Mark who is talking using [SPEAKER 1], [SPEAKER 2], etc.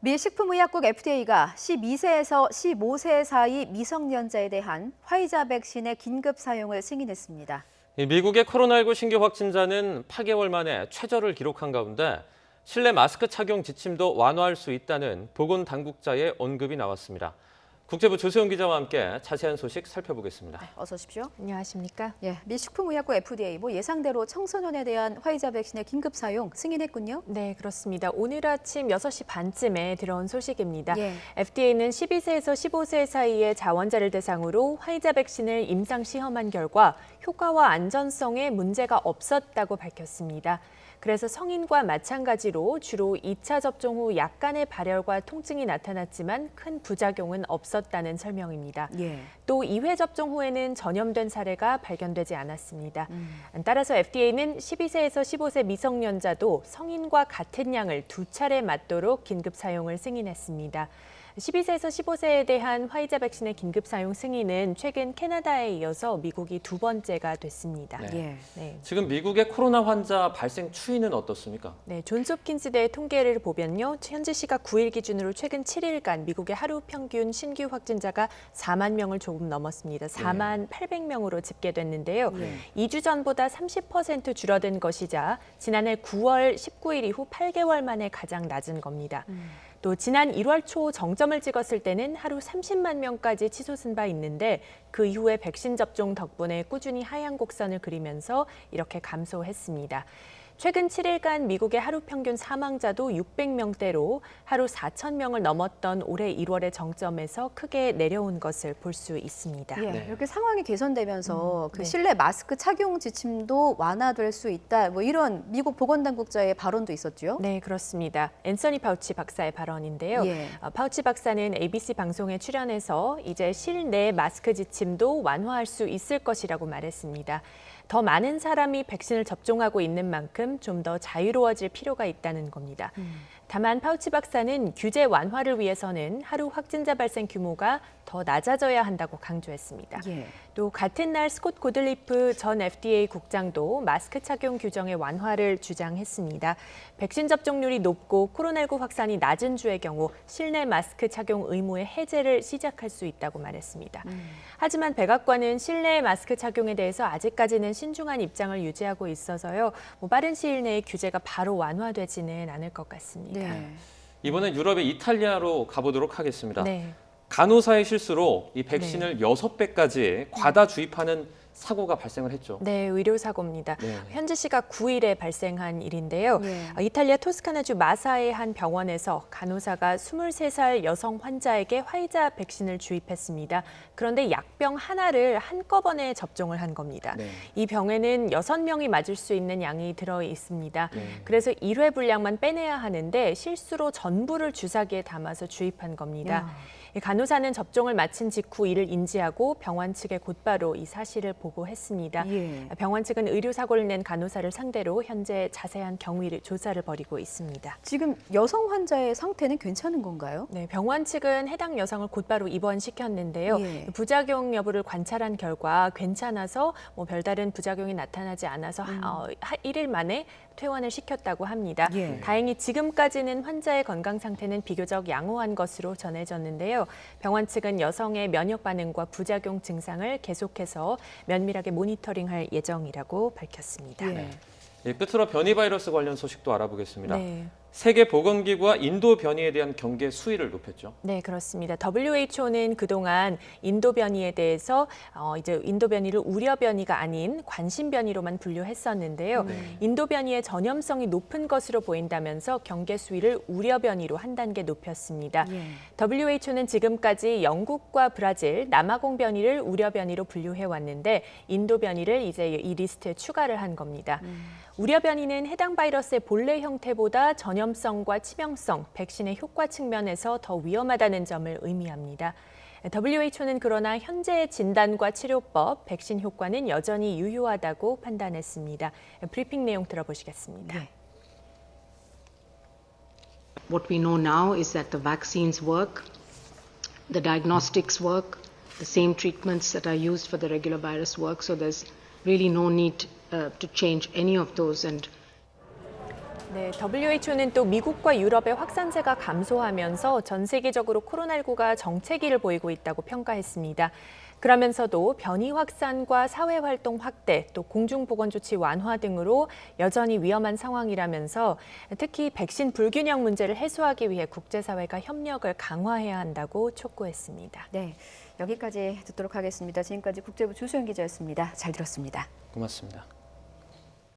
[SPEAKER 1] 미 식품의약국 FDA가 12세에서 15세 사이 미성년자에 대한 화이자 백신의 긴급 사용을 승인했습니다.
[SPEAKER 2] 미국의 코로나19 신규 확진자는 8개월 만에 최저를 기록한 가운데 실내 마스크 착용 지침도 완화할 수 있다는 보건당국자의 언급이 나왔습니다. 국제부 조세훈 기자와 함께 자세한 소식 살펴보겠습니다.
[SPEAKER 1] 네, 어서 오십시오.
[SPEAKER 3] 안녕하십니까?
[SPEAKER 1] 미 식품의약국 FDA 예상대로 청소년에 대한 화이자 백신의 긴급 사용 승인했군요.
[SPEAKER 3] 네, 그렇습니다. 오늘 아침 6시 반쯤에 들어온 소식입니다. FDA는 12세에서 15세 사이의 자원자를 대상으로 화이자 백신을 임상 시험한 결과 효과와 안전성에 문제가 없었다고 밝혔습니다. 그래서 성인과 마찬가지로 주로 2차 접종 후 약간의 발열과 통증이 나타났지만 큰 부작용은 없었다는 설명입니다. 또 2회 접종 후에는 전염된 사례가 발견되지 않았습니다. 따라서 FDA는 12세에서 15세 미성년자도 성인과 같은 양을 2차례 맞도록 긴급 사용을 승인했습니다. 12세에서 15세에 대한 화이자 백신의 긴급 사용 승인은 최근 캐나다에 이어서 미국이 두 번째가 됐습니다.
[SPEAKER 2] 지금 미국의 코로나 환자 발생 추이는 어떻습니까?
[SPEAKER 3] 네, 존스홉킨스대 통계를 보면요. 현지 시각 9일 기준으로 최근 7일간 미국의 하루 평균 신규 확진자가 4만 명을 조금 넘었습니다. 4만 800명으로 집계됐는데요. 2주 전보다 30% 줄어든 것이자 지난해 9월 19일 이후 8개월 만에 가장 낮은 겁니다. 또 지난 1월 초 정점을 찍었을 때는 하루 30만 명까지 치솟은 바 있는데 그 이후에 백신 접종 덕분에 꾸준히 하향 곡선을 그리면서 이렇게 감소했습니다. 최근 7일간 미국의 하루 평균 사망자도 600명대로 하루 4천 명을 넘었던 올해 1월의 정점에서 크게 내려온 것을 볼 수 있습니다.
[SPEAKER 1] 이렇게 상황이 개선되면서 실내 마스크 착용 지침도 완화될 수 있다. 이런 미국 보건당국자의 발언도 있었죠?
[SPEAKER 3] 네, 그렇습니다. 앤서니 파우치 박사의 발언인데요. 파우치 박사는 ABC 방송에 출연해서 이제 실내 마스크 지침도 완화할 수 있을 것이라고 말했습니다. 더 많은 사람이 백신을 접종하고 있는 만큼 좀 더 자유로워질 필요가 있다는 겁니다. 다만 파우치 박사는 규제 완화를 위해서는 하루 확진자 발생 규모가 더 낮아져야 한다고 강조했습니다. 또 같은 날 스콧 고들리프 전 FDA 국장도 마스크 착용 규정의 완화를 주장했습니다. 백신 접종률이 높고 코로나19 확산이 낮은 주의 경우 실내 마스크 착용 의무의 해제를 시작할 수 있다고 말했습니다. 하지만 백악관은 실내 마스크 착용에 대해서 아직까지는 신중한 입장을 유지하고 있어서요. 빠른 시일 내에 규제가 바로 완화되지는 않을 것 같습니다.
[SPEAKER 2] 이번엔 유럽의 이탈리아로 가보도록 하겠습니다. 간호사의 실수로 이 백신을 6배까지 과다 주입하는 사고가 발생을 했죠.
[SPEAKER 3] 네, 의료사고입니다. 현지 시각 9일에 발생한 일인데요. 이탈리아 토스카나주 마사의 한 병원에서 간호사가 23살 여성 환자에게 화이자 백신을 주입했습니다. 그런데 약병 하나를 한꺼번에 접종을 한 겁니다. 이 병에는 6명이 맞을 수 있는 양이 들어 있습니다. 그래서 1회 분량만 빼내야 하는데 실수로 전부를 주사기에 담아서 주입한 겁니다. 간호사는 접종을 마친 직후 이를 인지하고 병원 측에 곧바로 이 사실을 보고했습니다. 병원 측은 의료사고를 낸 간호사를 상대로 현재 자세한 경위 조사를 벌이고 있습니다.
[SPEAKER 1] 지금 여성 환자의 상태는 괜찮은 건가요?
[SPEAKER 3] 네, 병원 측은 해당 여성을 곧바로 입원시켰는데요. 부작용 여부를 관찰한 결과 괜찮아서 별다른 부작용이 나타나지 않아서 1일 만에 퇴원을 시켰다고 합니다. 다행히 지금까지는 환자의 건강 상태는 비교적 양호한 것으로 전해졌는데요. 병원 측은 여성의 면역 반응과 부작용 증상을 계속해서 면밀하게 모니터링할 예정이라고 밝혔습니다.
[SPEAKER 2] 끝으로 변이 바이러스 관련 소식도 알아보겠습니다. 세계보건기구와 인도 변이에 대한 경계 수위를 높였죠.
[SPEAKER 3] 네, 그렇습니다. WHO는 그동안 인도 변이에 대해서 이제 인도 변이를 우려 변이가 아닌 관심 변이로만 분류했었는데요. 인도 변이의 전염성이 높은 것으로 보인다면서 경계 수위를 우려 변이로 한 단계 높였습니다. WHO는 지금까지 영국과 브라질, 남아공 변이를 우려 변이로 분류해 왔는데 인도 변이를 이제 이 리스트에 추가를 한 겁니다. 우려 변이는 해당 바이러스의 본래 형태보다 전염성과 치명성, 백신의 효과 측면에서 더 위험하다는 점을 의미합니다. WHO는 그러나 현재의 진단과 치료법, 백신 효과는 여전히 유효하다고 판단했습니다. 브리핑 내용 들어보시겠습니다.
[SPEAKER 4] What we know now is that the vaccines work, the diagnostics work, the same treatments that are used for the regular virus work, so there's really no need to change any of those. And
[SPEAKER 3] 네, WHO는 또 미국과 유럽의 확산세가 감소하면서 전 세계적으로 코로나19가 정체기를 보이고 있다고 평가했습니다. 그러면서도 변이 확산과 사회활동 확대, 또 공중보건조치 완화 등으로 여전히 위험한 상황이라면서 특히 백신 불균형 문제를 해소하기 위해 국제사회가 협력을 강화해야 한다고 촉구했습니다.
[SPEAKER 1] 네, 여기까지 듣도록 하겠습니다. 지금까지 국제부 조수영 기자였습니다. 잘 들었습니다.
[SPEAKER 2] 고맙습니다.